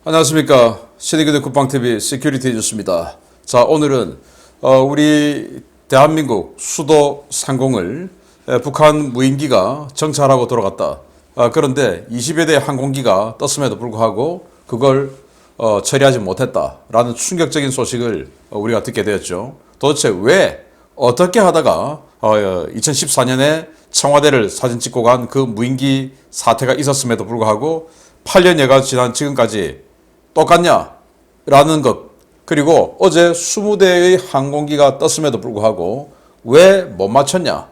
안녕하십니까. 신의교대 국방TV 시큐리티 뉴스입니다. 자, 오늘은 우리 대한민국 수도 상공을 북한 무인기가 정찰하고 돌아갔다. 그런데 20여 대의 항공기가 떴음에도 불구하고 그걸 처리하지 못했다라는 충격적인 소식을 우리가 듣게 되었죠. 도대체 왜 어떻게 하다가 2014년에 청와대를 사진 찍고 간 그 무인기 사태가 있었음에도 불구하고 8년여가 지난 지금까지 똑같냐? 라는 것. 그리고 어제 20대의 항공기가 떴음에도 불구하고 왜 못 맞췄냐?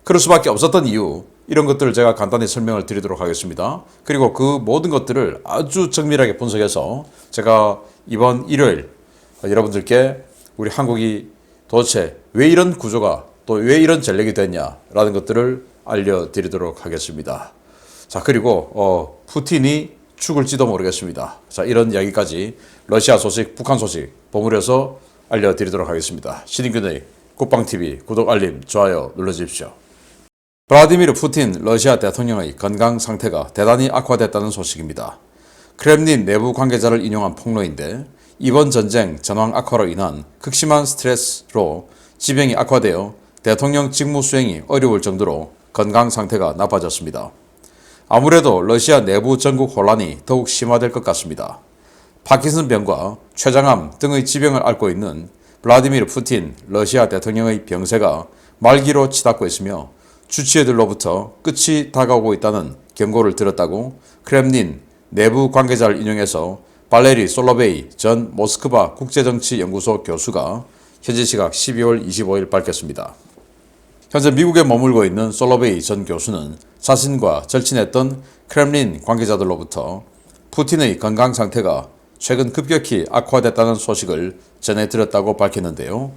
그럴 수밖에 없었던 이유. 이런 것들을 제가 간단히 설명을 드리도록 하겠습니다. 그리고 그 모든 것들을 아주 정밀하게 분석해서 제가 이번 일요일 여러분들께 우리 한국이 도대체 왜 이런 구조가 또 왜 이런 전략이 됐냐라는 것들을 알려드리도록 하겠습니다. 자, 그리고 푸틴이 죽을지도 모르겠습니다. 자, 이런 이야기까지 러시아 소식, 북한 소식 버무려서 알려드리도록 하겠습니다. 신인균의 국방TV 구독, 알림, 좋아요 눌러주십시오. 블라디미르 푸틴 러시아 대통령의 건강 상태가 대단히 악화됐다는 소식입니다. 크렘린 내부 관계자를 인용한 폭로인데 이번 전쟁 전황 악화로 인한 극심한 스트레스로 지병이 악화되어 대통령 직무 수행이 어려울 정도로 건강 상태가 나빠졌습니다. 아무래도 러시아 내부 전국 혼란이 더욱 심화될 것 같습니다. 파킨슨병과 췌장암 등의 지병을 앓고 있는 블라디미르 푸틴 러시아 대통령의 병세가 말기로 치닫고 있으며 주치의들로부터 끝이 다가오고 있다는 경고를 들었다고 크렘린 내부 관계자를 인용해서 발레리 솔로베이 전 모스크바 국제정치연구소 교수가 현지 시각 12월 25일 밝혔습니다. 현재 미국에 머물고 있는 솔로베이 전 교수는 자신과 절친했던 크렘린 관계자들로부터 푸틴의 건강 상태가 최근 급격히 악화됐다는 소식을 전해 들었다고 밝혔는데요.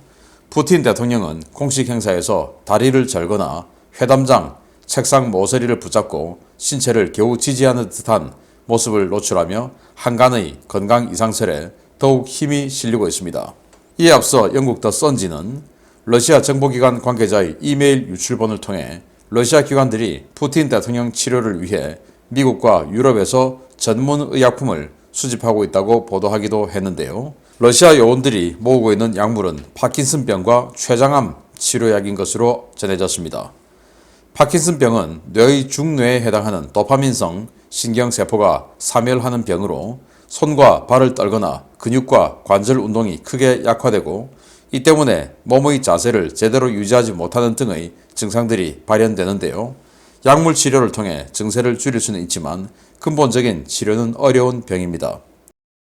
푸틴 대통령은 공식 행사에서 다리를 절거나 회담장, 책상 모서리를 붙잡고 신체를 겨우 지지하는 듯한 모습을 노출하며 한간의 건강 이상설에 더욱 힘이 실리고 있습니다. 이에 앞서 영국 더 선지는 러시아 정보기관 관계자의 이메일 유출본을 통해 러시아 기관들이 푸틴 대통령 치료를 위해 미국과 유럽에서 전문 의약품을 수집하고 있다고 보도하기도 했는데요. 러시아 요원들이 모으고 있는 약물은 파킨슨병과 췌장암 치료약인 것으로 전해졌습니다. 파킨슨병은 뇌의 중뇌에 해당하는 도파민성 신경세포가 사멸하는 병으로 손과 발을 떨거나 근육과 관절 운동이 크게 약화되고 이 때문에 몸의 자세를 제대로 유지하지 못하는 등의 증상들이 발현되는데요. 약물 치료를 통해 증세를 줄일 수는 있지만 근본적인 치료는 어려운 병입니다.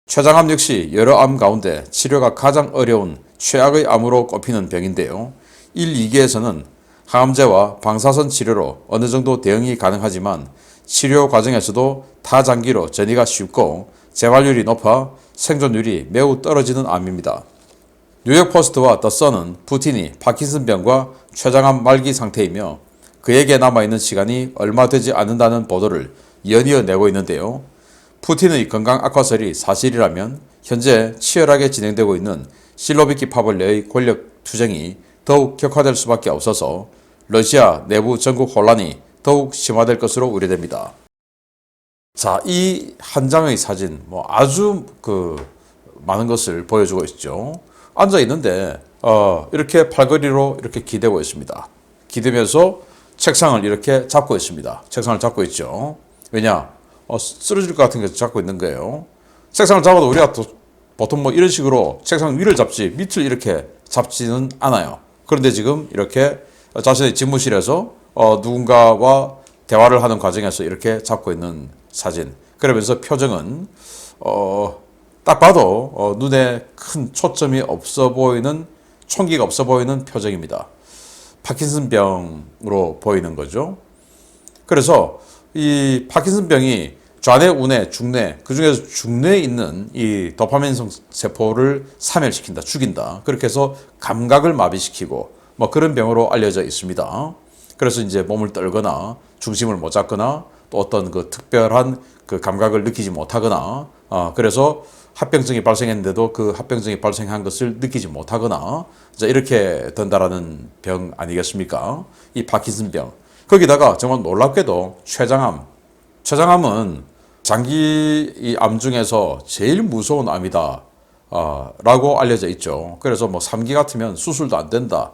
췌장암 역시 여러 암 가운데 치료가 가장 어려운 최악의 암으로 꼽히는 병인데요. 1, 2기에서는 항암제와 방사선 치료로 어느 정도 대응이 가능하지만 치료 과정에서도 타장기로 전이가 쉽고 재발률이 높아 생존율이 매우 떨어지는 암입니다. 뉴욕포스트와 더 선은 푸틴이 파킨슨병과 췌장암 말기 상태이며 그에게 남아있는 시간이 얼마 되지 않는다는 보도를 연이어 내고 있는데요. 푸틴의 건강 악화설이 사실이라면 현재 치열하게 진행되고 있는 실로비키 파벌 내의 권력 투쟁이 더욱 격화될 수밖에 없어서 러시아 내부 전국 혼란이 더욱 심화될 것으로 우려됩니다. 자, 이 한 장의 사진 아주 많은 것을 보여주고 있죠. 앉아 있는데 이렇게 팔걸이로 이렇게 기대고 있습니다. 기대면서 책상을 이렇게 잡고 있습니다. 책상을 잡고 있죠. 왜냐? 쓰러질 것 같은 게 잡고 있는 거예요. 책상을 잡아도 우리가 보통 이런 식으로 책상 위를 잡지 밑을 이렇게 잡지는 않아요. 그런데 지금 이렇게 자신의 집무실에서 누군가와 대화를 하는 과정에서 이렇게 잡고 있는 사진. 그러면서 표정은 딱 봐도 눈에 큰 초점이 없어 보이는, 총기가 없어 보이는 표정입니다. 파킨슨병으로 보이는 거죠. 그래서 이 파킨슨병이 좌뇌, 우뇌, 중뇌, 그 중에서 중뇌에 있는 이 도파민성 세포를 사멸시킨다, 죽인다. 그렇게 해서 감각을 마비시키고 그런 병으로 알려져 있습니다. 그래서 이제 몸을 떨거나 중심을 못 잡거나 또 어떤 특별한 감각을 느끼지 못하거나 그래서 합병증이 발생했는데도 그 합병증이 발생한 것을 느끼지 못하거나 이렇게 된다라는 병 아니겠습니까? 이 파킨슨병. 거기다가 정말 놀랍게도 췌장암은 장기 이 암 중에서 제일 무서운 암이다. 라고 알려져 있죠. 그래서 뭐 3기 같으면 수술도 안 된다.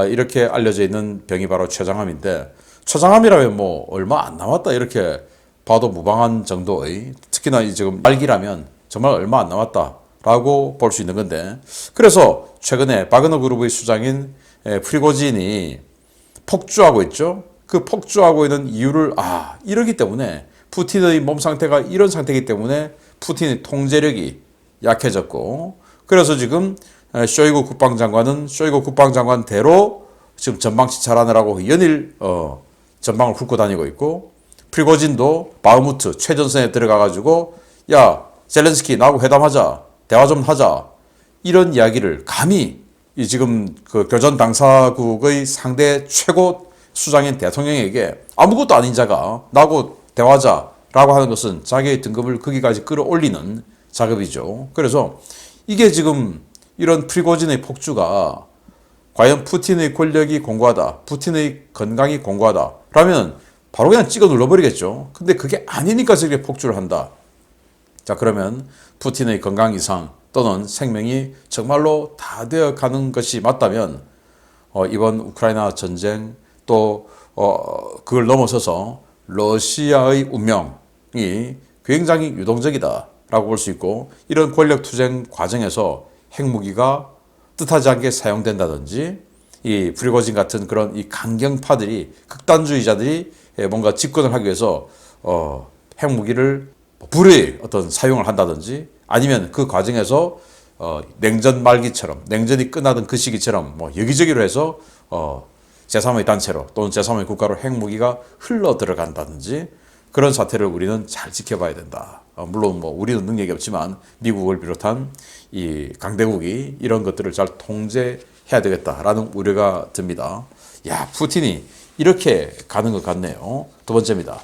이렇게 알려져 있는 병이 바로 췌장암인데, 췌장암이라면 뭐 얼마 안 남았다 이렇게 봐도 무방한 정도의, 특히나 지금 말기라면 정말 얼마 안 남았다라고 볼 수 있는 건데, 그래서 최근에 바그너 그룹의 수장인 프리고진이 폭주하고 있죠. 그 폭주하고 있는 이유를 이러기 때문에, 푸틴의 몸 상태가 이런 상태이기 때문에 푸틴의 통제력이 약해졌고, 그래서 지금 쇼이구 국방장관은 쇼이구 국방장관대로 지금 전방 지찰하느라고 연일 전방을 훑고 다니고 있고, 프리고진도 바흐무트 최전선에 들어가가지고 야 젤렌스키 나하고 회담하자, 대화 좀 하자, 이런 이야기를 감히 이 지금 그 교전 당사국의 상대 최고 수장인 대통령에게 아무것도 아닌 자가 나하고 대화하자라고 하는 것은 자기의 등급을 거기까지 끌어올리는 작업이죠. 그래서 이게 지금 이런 프리고진의 폭주가 과연 푸틴의 권력이 공고하다, 푸틴의 건강이 공고하다 라면 바로 그냥 찍어 눌러버리겠죠. 근데 그게 아니니까 저렇게 폭주를 한다. 자, 그러면 푸틴의 건강 이상 또는 생명이 정말로 다 되어 가는 것이 맞다면 이번 우크라이나 전쟁 또 그걸 넘어서서 러시아의 운명이 굉장히 유동적이다 라고 볼 수 있고, 이런 권력투쟁 과정에서 핵무기가 뜻하지 않게 사용된다든지, 이 프리고진 같은 그런 이 강경파들이, 극단주의자들이 뭔가 집권을 하기 위해서 핵무기를 불의 어떤 사용을 한다든지, 아니면 그 과정에서 냉전 말기처럼, 냉전이 끝나던 그 시기처럼 뭐 여기저기로 해서 제3의 단체로 또는 제3의 국가로 핵무기가 흘러 들어간다든지, 그런 사태를 우리는 잘 지켜봐야 된다. 물론 뭐 우리는 능력이 없지만 미국을 비롯한 이 강대국이 이런 것들을 잘 통제해야 되겠다라는 우려가 듭니다. 야, 푸틴이 이렇게 가는 것 같네요. 두 번째입니다.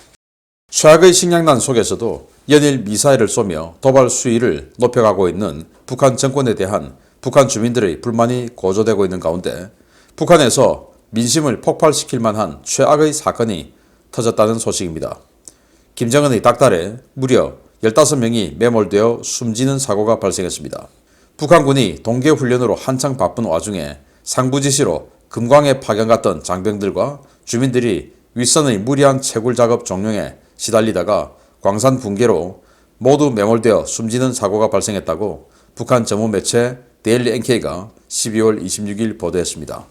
최악의 식량난 속에서도 연일 미사일을 쏘며 도발 수위를 높여가고 있는 북한 정권에 대한 북한 주민들의 불만이 고조되고 있는 가운데, 북한에서 민심을 폭발시킬 만한 최악의 사건이 터졌다는 소식입니다. 김정은의 닭달에 무려 15명이 매몰되어 숨지는 사고가 발생했습니다. 북한군이 동계훈련으로 한창 바쁜 와중에 상부 지시로 금광에 파견 갔던 장병들과 주민들이 윗선의 무리한 채굴 작업 종용에 시달리다가 광산 붕괴로 모두 매몰되어 숨지는 사고가 발생했다고 북한 전문 매체 데일리 NK가 12월 26일 보도했습니다.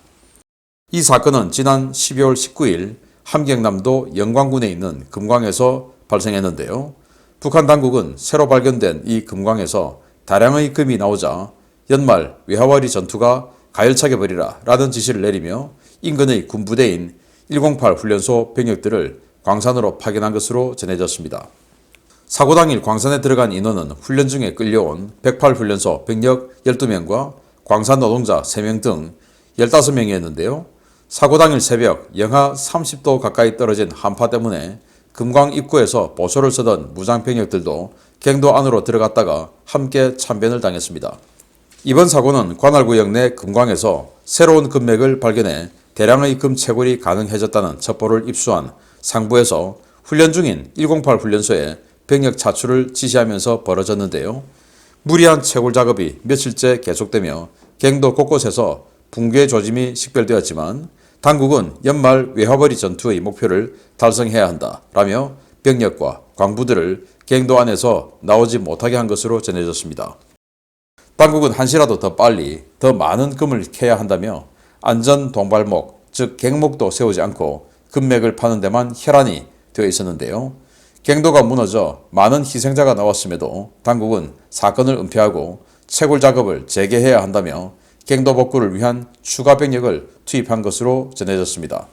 이 사건은 지난 12월 19일 함경남도 영광군에 있는 금광에서 발생했는데요. 북한 당국은 새로 발견된 이 금광에서 다량의 금이 나오자 연말 외화벌이 전투가 가열차게 벌이라 라는 지시를 내리며 인근의 군부대인 108 훈련소 병력들을 광산으로 파견한 것으로 전해졌습니다. 사고 당일 광산에 들어간 인원은 훈련 중에 끌려온 108 훈련소 병력 12명과 광산 노동자 3명 등 15명이었는데요. 사고 당일 새벽 영하 30도 가까이 떨어진 한파 때문에 금광 입구에서 보초를 서던 무장병력들도 갱도 안으로 들어갔다가 함께 참변을 당했습니다. 이번 사고는 관할구역 내 금광에서 새로운 금맥을 발견해 대량의 금 채굴이 가능해졌다는 첩보를 입수한 상부에서 훈련 중인 108 훈련소에 병력 차출을 지시하면서 벌어졌는데요. 무리한 채굴 작업이 며칠째 계속되며 갱도 곳곳에서 붕괴 조짐이 식별되었지만, 당국은 연말 외화벌이 전투의 목표를 달성해야 한다라며 병력과 광부들을 갱도 안에서 나오지 못하게 한 것으로 전해졌습니다. 당국은 한시라도 더 빨리 더 많은 금을 캐야 한다며 안전 동발목, 즉 갱목도 세우지 않고 금맥을 파는 데만 혈안이 되어 있었는데요. 갱도가 무너져 많은 희생자가 나왔음에도 당국은 사건을 은폐하고 채굴 작업을 재개해야 한다며 갱도 복구를 위한 추가 병력을 투입한 것으로 전해졌습니다.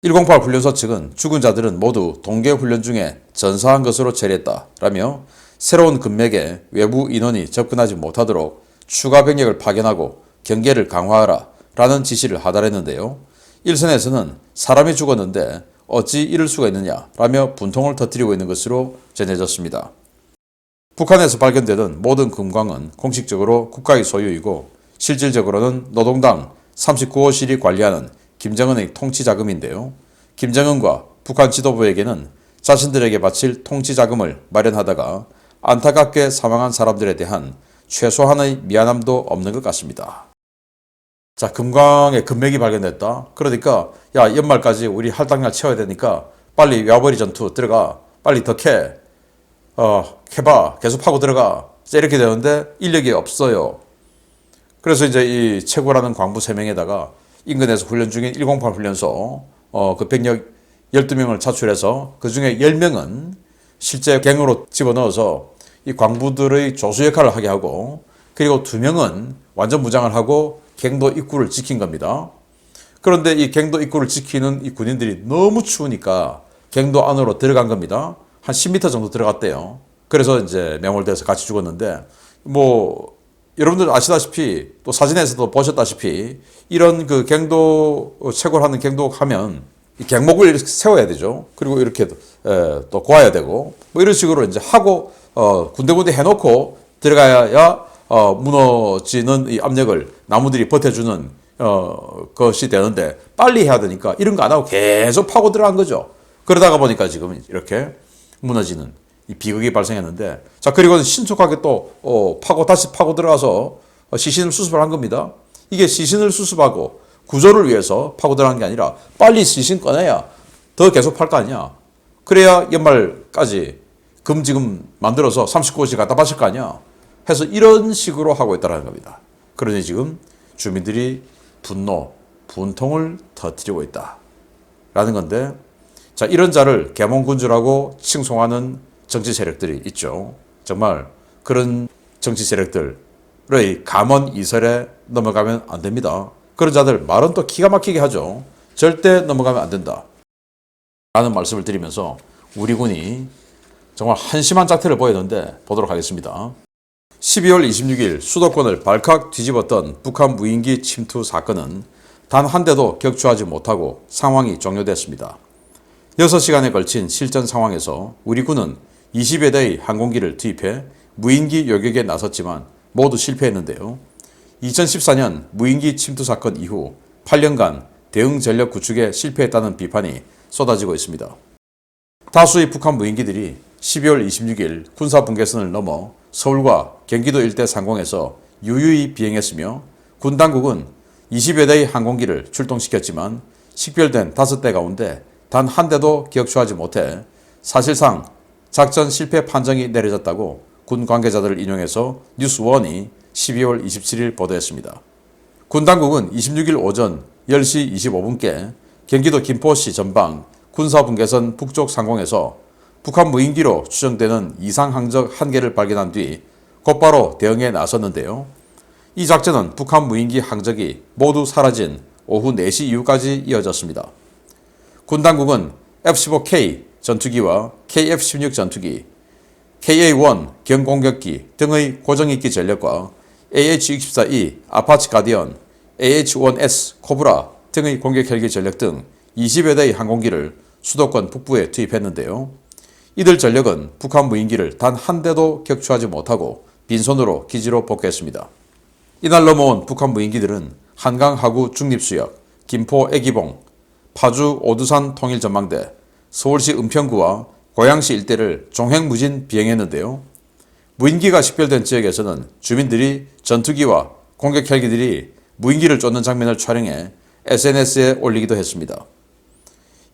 108 훈련소 측은 죽은 자들은 모두 동계 훈련 중에 전사한 것으로 처리했다라며 새로운 금맥에 외부 인원이 접근하지 못하도록 추가 병력을 파견하고 경계를 강화하라 라는 지시를 하달했는데요. 일선에서는 사람이 죽었는데 어찌 이럴 수가 있느냐 라며 분통을 터뜨리고 있는 것으로 전해졌습니다. 북한에서 발견되던 모든 금광은 공식적으로 국가의 소유이고 실질적으로는 노동당 39호실이 관리하는 김정은의 통치 자금인데요. 김정은과 북한 지도부에게는 자신들에게 바칠 통치 자금을 마련하다가 안타깝게 사망한 사람들에 대한 최소한의 미안함도 없는 것 같습니다. 자, 금광에 금맥이 발견됐다. 그러니까 야, 연말까지 우리 할당량 채워야 되니까 빨리 외화벌이 전투 들어가. 빨리 더 캐. 캐봐. 계속 파고 들어가. 이렇게 되는데 인력이 없어요. 그래서 이제 이 최고라는 광부 3명에다가 인근에서 훈련 중인 108 훈련소 그 병력 12명을 차출해서 그 중에 10명은 실제 갱으로 집어넣어서 이 광부들의 조수 역할을 하게 하고, 그리고 2명은 완전 무장을 하고 갱도 입구를 지킨 겁니다. 그런데 이 갱도 입구를 지키는 이 군인들이 너무 추우니까 갱도 안으로 들어간 겁니다. 한 10m 정도 들어갔대요. 그래서 이제 매몰돼서 같이 죽었는데, 뭐 여러분들 아시다시피 또 사진에서도 보셨다시피 이런 그 갱도 채굴 하는 갱도 하면 이 갱목을 이렇게 세워야 되죠. 그리고 이렇게 또 고아야 되고 뭐 이런 식으로 이제 하고 군데군데 해놓고 들어가야 무너지는 이 압력을 나무들이 버텨주는 것이 되는데, 빨리 해야 되니까 이런 거 안 하고 계속 파고 들어간 거죠. 그러다가 보니까 지금 이렇게 무너지는 이 비극이 발생했는데, 자, 그리고 신속하게 또 다시 파고 들어가서 시신을 수습을 한 겁니다. 이게 시신을 수습하고 구조를 위해서 파고 들어간 게 아니라 빨리 시신 꺼내야 더 계속 팔 거 아니야. 그래야 연말까지 금 지금 만들어서 39호씩 갖다 바칠 거 아니야. 해서 이런 식으로 하고 있다는 겁니다. 그러니 지금 주민들이 분통을 터뜨리고 있다 라는 건데, 자, 이런 자를 계몽군주라고 칭송하는 정치 세력들이 있죠. 정말 그런 정치 세력들의 감언 이설에 넘어가면 안 됩니다. 그런 자들 말은 또 기가 막히게 하죠. 절대 넘어가면 안 된다 라는 말씀을 드리면서 우리 군이 정말 한심한 작태를 보였는데 보도록 하겠습니다. 12월 26일 수도권을 발칵 뒤집었던 북한 무인기 침투 사건은 단 한 대도 격추하지 못하고 상황이 종료됐습니다. 6시간에 걸친 실전 상황에서 우리 군은 20여 대의 항공기를 투입해 무인기 요격에 나섰지만 모두 실패했는데요. 2014년 무인기 침투 사건 이후 8년간 대응 전력 구축에 실패했다는 비판이 쏟아지고 있습니다. 다수의 북한 무인기들이 12월 26일 군사분계선을 넘어 서울과 경기도 일대 상공에서 유유히 비행했으며, 군 당국은 20여 대의 항공기를 출동시켰지만 식별된 5대 가운데 단 한 대도 격추하지 못해 사실상 작전 실패 판정이 내려졌다고 군 관계자들을 인용해서 뉴스원이 12월 27일 보도했습니다. 군 당국은 26일 오전 10시 25분께 경기도 김포시 전방 군사분계선 북쪽 상공에서 북한 무인기로 추정되는 이상 항적 1개를 발견한 뒤 곧바로 대응에 나섰는데요. 이 작전은 북한 무인기 항적이 모두 사라진 오후 4시 이후까지 이어졌습니다. 군 당국은 F-15K 전투기와 KF-16 전투기, KA-1 경공격기 등의 고정익기 전력과 AH-64E 아파치 가디언, AH-1S 코브라 등의 공격 헬기 전력 등 20여 대의 항공기를 수도권 북부에 투입했는데요. 이들 전력은 북한 무인기를 단 한 대도 격추하지 못하고 빈손으로 기지로 복귀했습니다. 이날 넘어온 북한 무인기들은 한강 하구 중립수역, 김포 애기봉, 파주 오두산 통일전망대, 서울시 은평구와 고양시 일대를 종횡무진 비행했는데요. 무인기가 식별된 지역에서는 주민들이 전투기와 공격 헬기들이 무인기를 쫓는 장면을 촬영해 SNS에 올리기도 했습니다.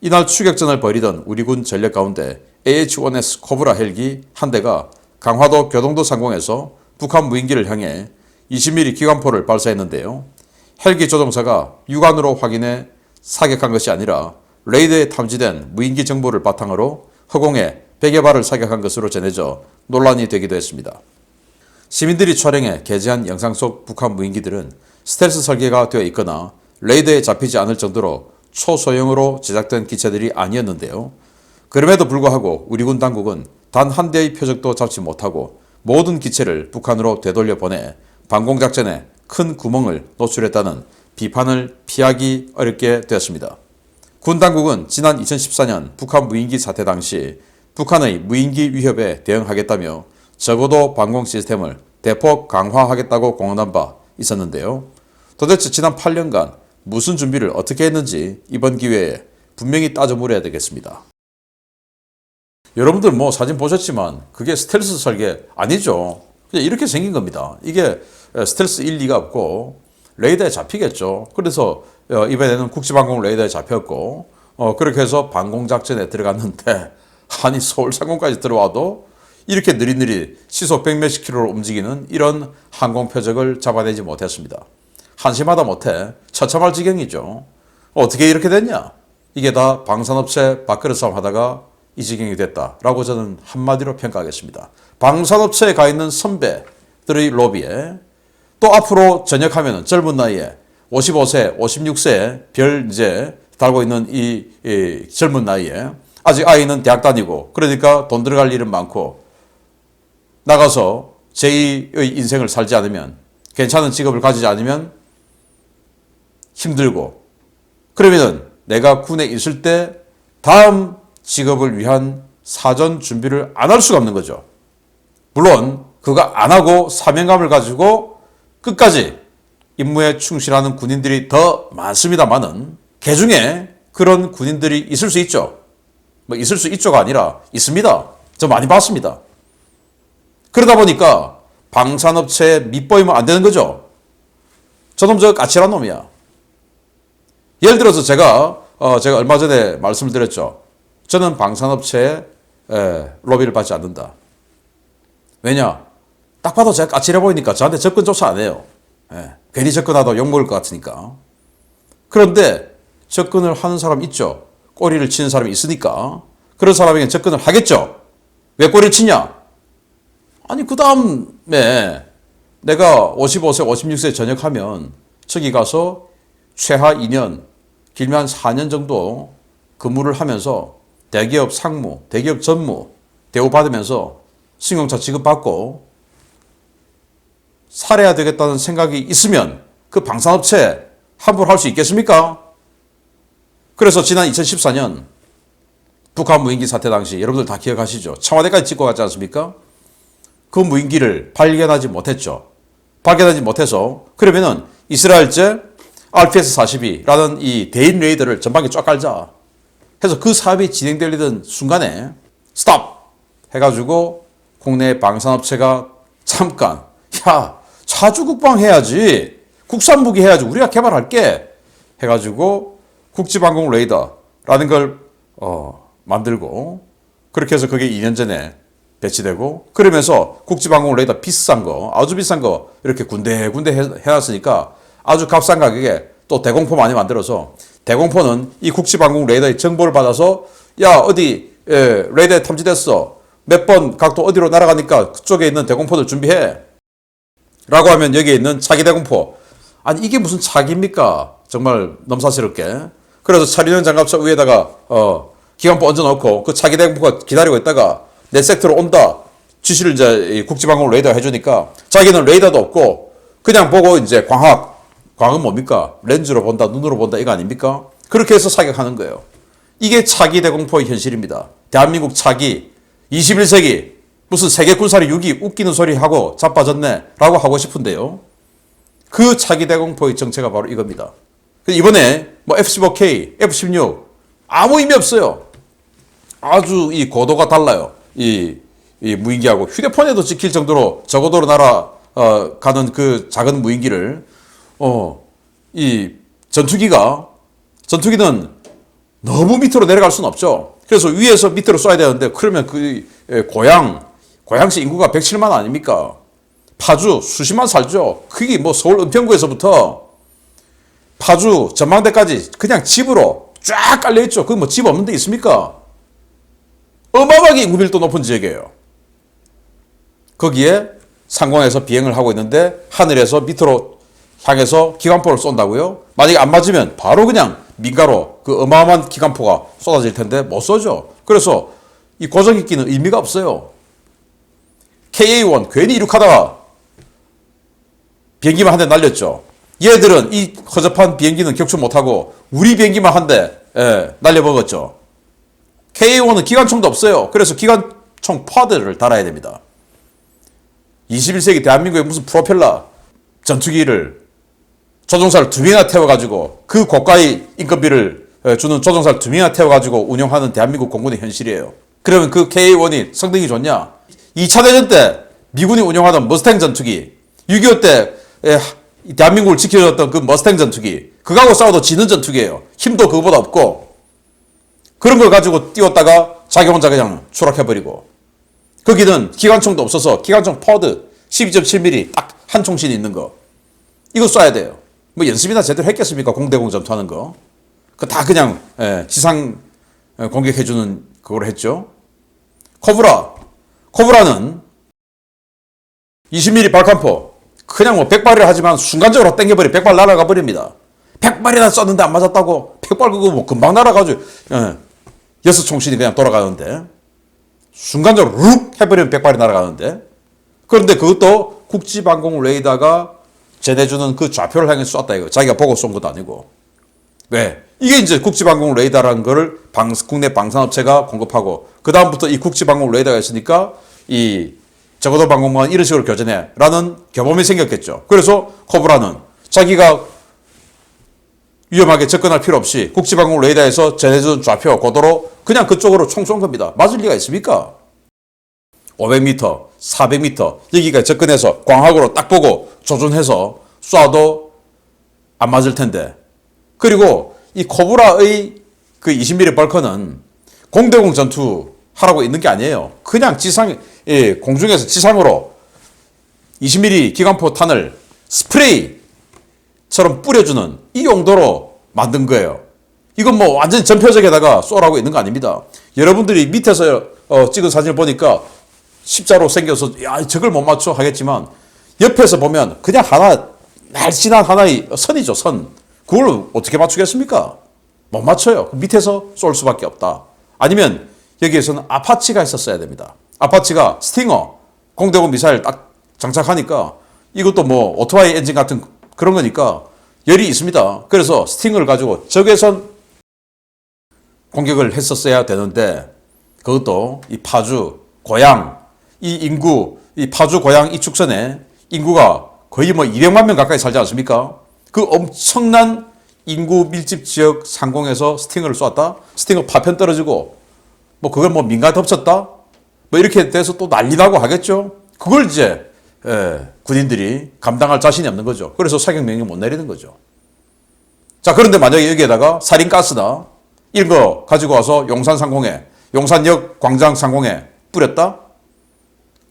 이날 추격전을 벌이던 우리 군 전력 가운데 AH-1S 코브라 헬기 한 대가 강화도 교동도 상공에서 북한 무인기를 향해 20mm 기관포를 발사했는데요. 헬기 조종사가 육안으로 확인해 사격한 것이 아니라 레이더에 탐지된 무인기 정보를 바탕으로 허공에 100여 발을 사격한 것으로 전해져 논란이 되기도 했습니다. 시민들이 촬영해 게재한 영상 속 북한 무인기들은 스텔스 설계가 되어 있거나 레이더에 잡히지 않을 정도로 초소형으로 제작된 기체들이 아니었는데요. 그럼에도 불구하고 우리 군 당국은 단 한 대의 표적도 잡지 못하고 모든 기체를 북한으로 되돌려 보내 방공작전에 큰 구멍을 노출했다는 비판을 피하기 어렵게 되었습니다. 군 당국은 지난 2014년 북한 무인기 사태 당시 북한의 무인기 위협에 대응하겠다며 적어도 방공 시스템을 대폭 강화하겠다고 공언한 바 있었는데요. 도대체 지난 8년간 무슨 준비를 어떻게 했는지 이번 기회에 분명히 따져 물어야 되겠습니다. 여러분들 뭐 사진 보셨지만 그게 스텔스 설계 아니죠. 그냥 이렇게 생긴 겁니다. 이게 스텔스 1, 2가 없고 레이더에 잡히겠죠. 그래서 이번에는 국지방공 레이더에 잡혔고 그렇게 해서 방공작전에 들어갔는데 아니 서울 상공까지 들어와도 이렇게 느릿느릿 시속 100몇십 킬로로 움직이는 이런 항공 표적을 잡아내지 못했습니다. 한심하다 못해 처참할 지경이죠. 어떻게 이렇게 됐냐? 이게 다 방산업체 밥그릇 싸움 하다가 이 지경이 됐다라고 저는 한마디로 평가하겠습니다. 방산업체에 가 있는 선배들의 로비에 또 앞으로 전역하면 젊은 나이에 55세, 56세 별 이제 달고 있는 이 젊은 나이에 아직 아이는 대학 다니고 그러니까 돈 들어갈 일은 많고 나가서 제2의 인생을 살지 않으면 괜찮은 직업을 가지지 않으면 힘들고 그러면은 내가 군에 있을 때 다음 직업을 위한 사전 준비를 안 할 수가 없는 거죠. 물론 그거 안 하고 사명감을 가지고 끝까지 임무에 충실하는 군인들이 더 많습니다만은 개중에 그런 군인들이 있을 수 있죠. 뭐 있을 수 있죠가 아니라 있습니다. 저 많이 봤습니다. 그러다 보니까 방산업체에 밑보이면 안 되는 거죠. 저놈 저 까칠한 놈이야. 예를 들어서 제가 얼마 전에 말씀을 드렸죠. 저는 방산업체에 로비를 받지 않는다. 왜냐? 딱 봐도 제가 까칠해 보이니까 저한테 접근조차 안 해요. 괜히 접근하다 욕먹을 것 같으니까. 그런데 접근을 하는 사람 있죠. 꼬리를 치는 사람이 있으니까 그런 사람에게 접근을 하겠죠. 왜 꼬리를 치냐? 아니 그 다음에 내가 55세, 56세 전역하면 저기 가서 최하 2년, 길면 한 4년 정도 근무를 하면서 대기업 상무, 대기업 전무 대우받으면서 승용차 지급받고 살아야 되겠다는 생각이 있으면 그 방산업체 함부로 할 수 있겠습니까? 그래서 지난 2014년 북한 무인기 사태 당시 여러분들 다 기억하시죠? 청와대까지 찍고 갔지 않습니까? 그 무인기를 발견하지 못했죠. 발견하지 못해서 그러면은 이스라엘제 RPS-42라는 이 대인 레이더를 전방에 쫙 깔자 해서 그 사업이 진행되려던 순간에 스탑 해가지고 국내 방산업체가 잠깐 야 자주국방 해야지 국산무기 해야지 우리가 개발할게 해가지고 국지방공 레이더라는 걸 만들고 그렇게 해서 그게 2년 전에 배치되고 그러면서 국지방공 레이더 비싼 거 아주 비싼 거 이렇게 군데군데 해놨으니까 아주 값싼 가격에 또 대공포 많이 만들어서 대공포는 이 국지방공 레이더의 정보를 받아서 야 어디 레이더에 탐지됐어 몇 번 각도 어디로 날아가니까 그쪽에 있는 대공포들 준비해 라고 하면 여기에 있는 차기 대공포 아니 이게 무슨 차기입니까 정말 넘사스럽게 그래서 차리는 장갑차 위에다가 기관포 얹어놓고 그 차기 대공포가 기다리고 있다가 내 섹터로 온다 지시를 이제 국지방공 레이더가 해주니까 자기는 레이더도 없고 그냥 보고 이제 광학은 뭡니까? 렌즈로 본다, 눈으로 본다, 이거 아닙니까? 그렇게 해서 사격하는 거예요. 이게 차기 대공포의 현실입니다. 대한민국 차기, 21세기, 무슨 세계 군사력 6위 웃기는 소리 하고 자빠졌네, 라고 하고 싶은데요. 그 차기 대공포의 정체가 바로 이겁니다. 이번에 뭐 F-15K, F-16, 아무 의미 없어요. 아주 이 고도가 달라요. 이 무인기하고 휴대폰에도 찍힐 정도로 저고도로 날아가는 그 작은 무인기를 이 전투기는 너무 밑으로 내려갈 수는 없죠. 그래서 위에서 밑으로 쏴야 되는데 그러면 그 고양시 인구가 107만 아닙니까? 파주 수십만 살죠. 그게 뭐 서울 은평구에서부터 파주 전망대까지 그냥 집으로 쫙 깔려있죠. 그거 뭐 집 없는 데 있습니까? 어마어마하게 인구 밀도 높은 지역이에요. 거기에 상공에서 비행을 하고 있는데 하늘에서 밑으로 향해서 기관포를 쏜다고요? 만약에 안 맞으면 바로 그냥 민가로 그 어마어마한 기관포가 쏟아질 텐데 못 쏘죠. 그래서 이 고정익기는 의미가 없어요. KA-1 괜히 이륙하다가 비행기만 한 대 날렸죠. 얘들은 이 허접한 비행기는 격추 못하고 우리 비행기만 한 대 날려먹었죠. KA-1은 기관총도 없어요. 그래서 기관총 파드를 달아야 됩니다. 21세기 대한민국에 무슨 프로펠러 전투기를 조종사를 2명이나 태워가지고 그 고가의 인건비를 주는 조종사를 2명이나 태워가지고 운영하는 대한민국 공군의 현실이에요. 그러면 그 KA-1이 성능이 좋냐? 2차 대전 때 미군이 운용하던 머스탱 전투기, 6.25 때 대한민국을 지켜줬던 그 머스탱 전투기, 그거하고 싸워도 지는 전투기예요. 힘도 그거보다 없고. 그런 걸 가지고 띄웠다가 자기 혼자 그냥 추락해버리고. 거기는 기관총도 없어서 기관총 퍼드 12.7mm 딱 한 총신이 있는 거. 이거 쏴야 돼요. 뭐 연습이나 제대로 했겠습니까? 공대공 전투하는 거. 그 다 그냥 지상 공격해주는 그걸 했죠. 코브라는 20mm 발칸포. 그냥 뭐 100발이라 하지만 순간적으로 땡겨버리 100발 날아가 버립니다. 100발이나 쐈는데 안 맞았다고? 100발 그거 뭐 금방 날아가지고 6총신이 그냥 돌아가는데 순간적으로 룩 해버리면 100발이 날아가는데 그런데 그것도 국지방공 레이더가 제내주는 그 좌표를 향해 쐈다 이거. 자기가 보고 쏜 것도 아니고. 왜? 이게 이제 국지방공 레이더라는 거를 국내 방산업체가 공급하고 그 다음부터 이 국지방공 레이더가 있으니까 이 적어도 방공망은 이런 식으로 교전해 라는 교범이 생겼겠죠. 그래서 코브라는 자기가 위험하게 접근할 필요 없이 국지방공 레이더에서 전해주는 좌표 고도로 그냥 그쪽으로 총 쏜 겁니다. 맞을 리가 있습니까? 500m, 400m 여기가 접근해서 광학으로 딱 보고 조준해서 쏴도 안 맞을 텐데. 그리고 이 코브라의 그 20mm 벌커는 공대공 전투 하라고 있는 게 아니에요. 그냥 공중에서 지상으로 20mm 기관포탄을 스프레이처럼 뿌려주는 이 용도로 만든 거예요. 이건 뭐 완전 전표적에다가 쏘라고 있는 거 아닙니다. 여러분들이 밑에서 찍은 사진을 보니까 십자로 생겨서 야 저걸 못 맞춰 하겠지만 옆에서 보면 그냥 하나 날씬한 하나의 선이죠. 선. 그걸 어떻게 맞추겠습니까? 못 맞춰요. 밑에서 쏠 수밖에 없다. 아니면 여기에서는 아파치가 있었어야 됩니다. 아파치가 스팅어 공대공 미사일 딱 장착하니까 이것도 뭐 오토바이 엔진 같은 그런 거니까 열이 있습니다. 그래서 스팅어를 가지고 적외선 공격을 했었어야 되는데 그것도 이 파주, 고양, 이 인구, 이 파주, 고양 이 축선에 인구가 거의 뭐 200만 명 가까이 살지 않습니까? 그 엄청난 인구 밀집 지역 상공에서 스팅어를 쏘았다? 스팅어 파편 떨어지고 뭐 그걸 뭐 민간 덮쳤다? 뭐 이렇게 돼서 또 난리 나고 하겠죠? 그걸 이제 군인들이 감당할 자신이 없는 거죠. 그래서 사격 명령 못 내리는 거죠. 자, 그런데 만약에 여기에다가 살인가스나 이런 거 가지고 와서 용산 상공에, 용산역 광장 상공에 뿌렸다?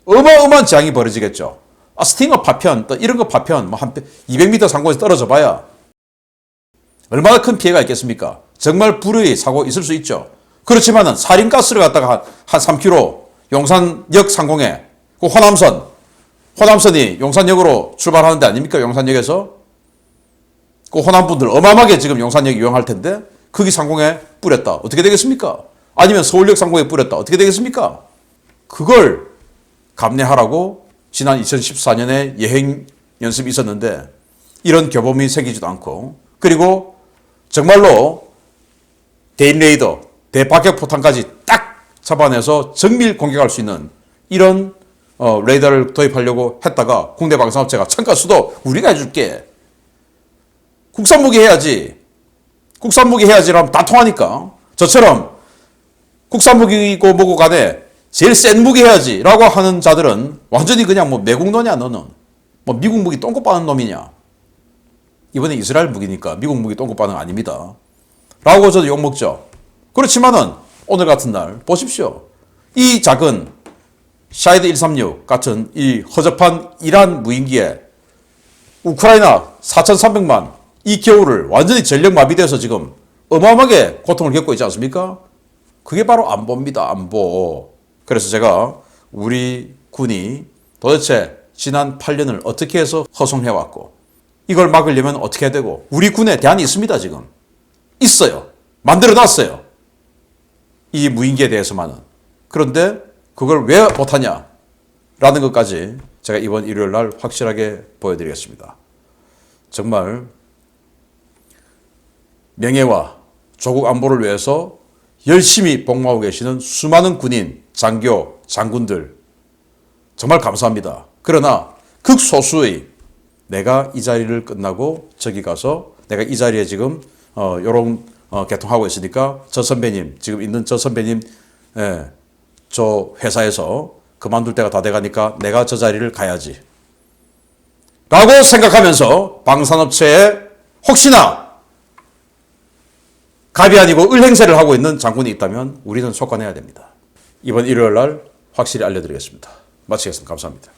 어마어마한 재앙이 벌어지겠죠. 스팅어 파편, 또 이런 거 파편, 뭐 한 200m 상공에서 떨어져 봐야 얼마나 큰 피해가 있겠습니까? 정말 불의 사고 있을 수 있죠. 그렇지만은 살인가스를 갖다가 한 3km 용산역 상공에 그 호남선이 용산역으로 출발하는 데 아닙니까? 용산역에서 그 호남분들 어마어마하게 지금 용산역 이용할 텐데 거기 상공에 뿌렸다. 어떻게 되겠습니까? 아니면 서울역 상공에 뿌렸다. 어떻게 되겠습니까? 그걸 감내하라고 지난 2014년에 예행 연습이 있었는데 이런 교범이 생기지도 않고 그리고 정말로 대인 레이더, 대박격 포탄까지 딱 잡아내서 정밀 공격할 수 있는 이런 레이더를 도입하려고 했다가 국내 방산업체가 천가수도 우리가 해줄게. 국산 무기 해야지. 국산 무기 해야지라면 다 통하니까. 저처럼 국산 무기고 뭐고 간에 제일 센 무기 해야지 라고 하는 자들은 완전히 그냥 뭐 매국노냐 너는. 뭐 미국 무기 똥꼬 빠는 놈이냐. 이번에 이스라엘 무기니까 미국 무기 똥꼬 빠는 거 아닙니다. 라고 저도 욕먹죠. 그렇지만은 오늘 같은 날 보십시오. 이 작은 샤이드 136 같은 이 허접한 이란 무인기에 우크라이나 4,300만 이 겨울을 완전히 전력 마비돼서 지금 어마어마하게 고통을 겪고 있지 않습니까? 그게 바로 안보입니다. 안보. 그래서 제가 우리 군이 도대체 지난 8년을 어떻게 해서 허송해왔고 이걸 막으려면 어떻게 해야 되고 우리 군에 대안이 있습니다. 지금. 있어요. 만들어놨어요. 이 무인기에 대해서만은. 그런데 그걸 왜 못하냐 라는 것까지 제가 이번 일요일 날 확실하게 보여드리겠습니다. 정말 명예와 조국 안보를 위해서 열심히 복무하고 계시는 수많은 군인, 장교, 장군들 정말 감사합니다. 그러나 극소수의 내가 이 자리를 끝나고 저기 가서 내가 이 자리에 지금 요런 개통하고 있으니까 저 선배님 지금 있는 저 선배님 저 회사에서 그만둘 때가 다 돼가니까 내가 저 자리를 가야지 라고 생각하면서 방산업체에 혹시나 갑이 아니고 을 행세를 하고 있는 장군이 있다면 우리는 속관해야 됩니다. 이번 일요일 날 확실히 알려드리겠습니다. 마치겠습니다. 감사합니다.